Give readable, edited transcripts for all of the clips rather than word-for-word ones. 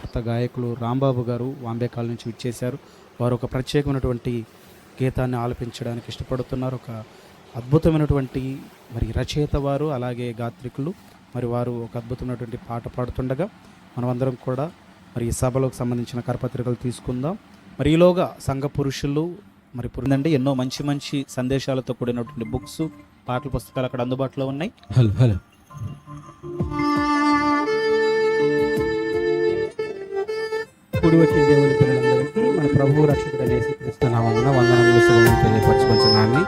స్వరకర్త గాయకులు రాంబాబు గారు వాంబేకాల నుంచి విచ్చేశారు. వారు ఒక ప్రత్యేకమైనటువంటి గీతాన్ని ఆలపించడానికి ఇష్టపడుతున్నారు. ఒక అద్భుతమైనటువంటి మరి రచయిత వారు, అలాగే గాత్రికులు. మరి వారు ఒక అద్భుతమైనటువంటి పాట పాడుతుండగా మనమందరం కూడా మరి ఈ సభలోకి సంబంధించిన కరపత్రికలు తీసుకుందాం. మరి ఈలోగా సంఘ పురుషులు మరి పురిందండి ఎన్నో మంచి మంచి సందేశాలతో కూడినటువంటి బుక్స్, పాటల పుస్తకాలు అక్కడ అందుబాటులో ఉన్నాయి. హలో కూడి వచ్చిన దేవుని పిల్లలందరికీ మన ప్రభువు రక్షకుడైన యేసుక్రీస్తు నామమున వందనములు శుభములు తెలియపరచుకొంచున్నాను.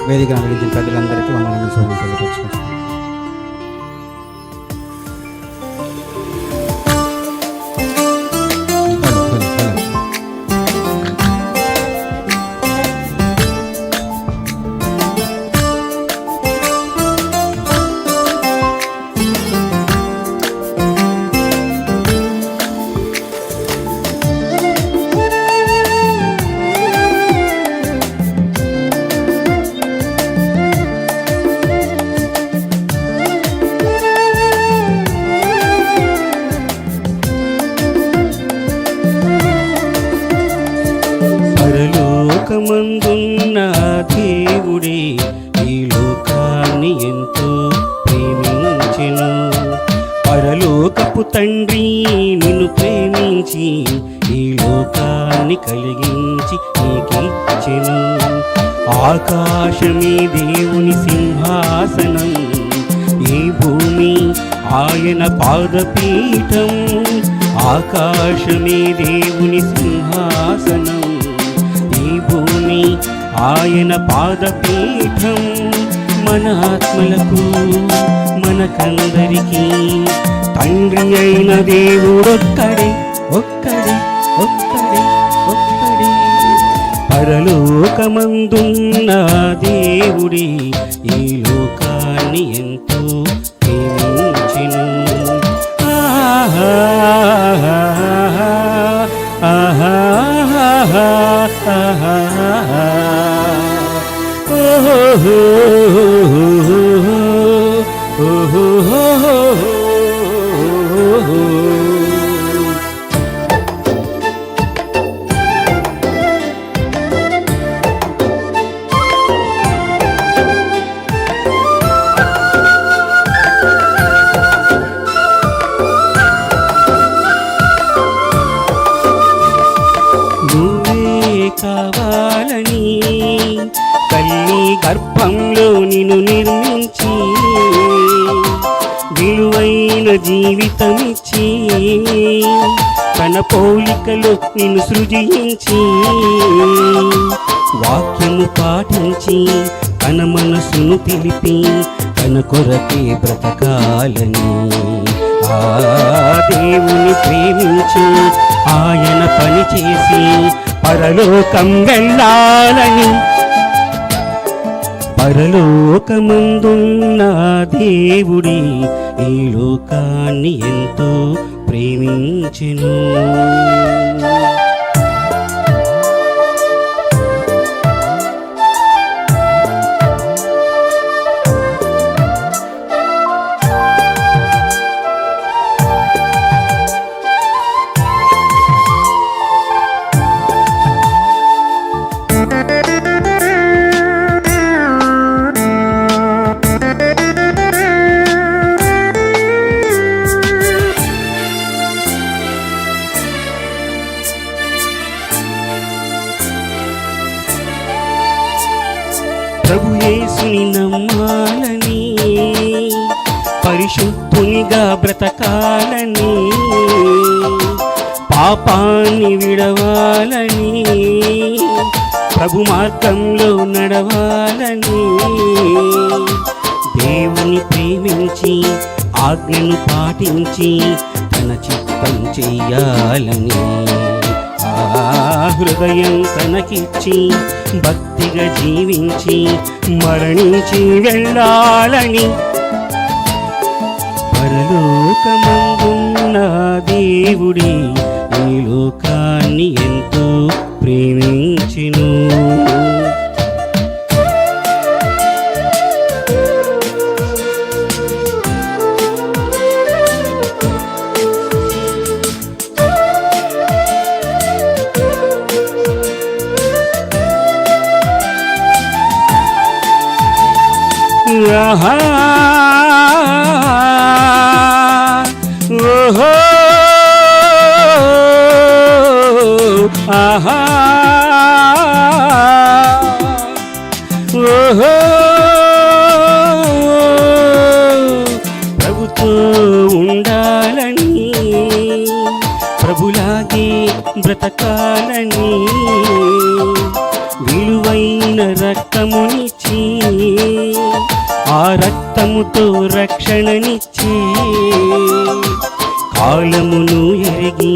వేదిక అలంకరించిన ప్రజలందరికీ వందనములు శుభములు తెలియపరచుకొంచున్నాను. పరలోకమందున్న దేవుడే ఈ లోకాన్ని ఎంతో ప్రేమించెను. పరలోకపు తండ్రి నిన్ను ప్రేమించి ఈ లోకాన్ని కలిగించి నీకిచ్చెను. ఆకాశమే దేవుని సింహాసనం, ఈ భూమి ఆయన పాదపీఠం. ఆకాశమే దేవుని సింహాసనం, ఈ భూమి ఆయన పాదపీఠం. మన ఆత్మలకు మనకందరికీ తండ్రి అయిన దేవుడొక్కడే, ఒక్కడే ఒక్కడే ఒక్కడే. పరలోకమందున్న దేవుడే ఈ లోకాన్ని ఎంతో ప్రేమించెను. ఆహా ఆహా ఆహా ఓహో కావాలని తల్లి గర్భంలో నిన్ను నిర్మించి విలువైన జీవితమిచ్చి తన పోలికలో నిన్ను సృజించి వాక్యము పాటించి తన మనసును తెలిపి తన కొరకే బ్రతకాలని ఆ దేవుని ప్రేమించి ఆయన పని చేసి పరలోకం వెళ్ళాలని. పరలోకమందున్న దేవుడి ఈ లోకాన్ని ఎంతో ప్రేమించెను. ప్రభు యేసుని నమ్మాలని, పరిశుద్ధునిగా బ్రతకాలని, పాపాన్ని విడవాలని, ప్రభు మార్గంలో నడవాలని, దేవుని ప్రేమించి ఆజ్ఞను పాటించి తన చిత్తం చెయ్యాలని హృదయం తనకిచ్చి భక్తిగా జీవించి మరణించి వెళ్ళాలని. పరలోకమందున్న దేవుడే ఈ లోకాన్ని ఎంతో ప్రేమించెను. ఆహా ఓహో ఆహా ఓహో ప్రభుతో ఉండాలని ప్రభులాగే బ్రతకాలని విలువైన రక్తమునిచ్చి ఆ రక్తముతో రక్షణనిచ్చి కాలమును ఎరిగి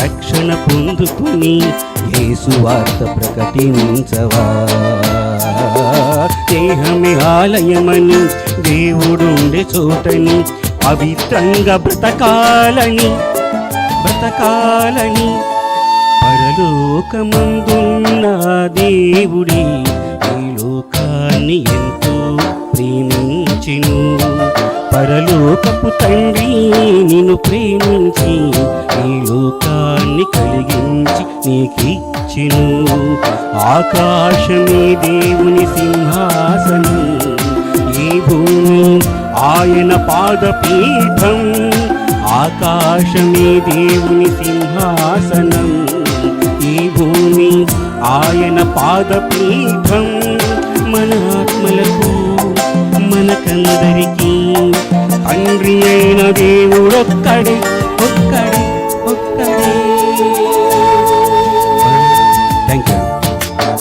రక్షణ పొందుకుని యేసు వార్త ప్రకటించవా. దేహమే ఆలయమని దేవుడుండే చోటని పవిత్రంగా బ్రతకాలని పరలోకమందున్న దేవుడే ఈ లోకాన్ని ఎంతో ప్రేమించెను. పరలోకపు తండ్రి నిన్ను ప్రేమించి ఈ లోకాన్ని కలిగించి నీకిచ్చెను. ఆకాశమే దేవుని సింహాసనం, ఈ భూమి ఆయన పాదపీఠం. ఆకాశమే దేవుని సింహాసనం, ఈ భూమి ఆయన పాదపీఠం. మన ఆత్మలకు మనకందరికీ తండ్రి అయిన దేవుడొక్కడే.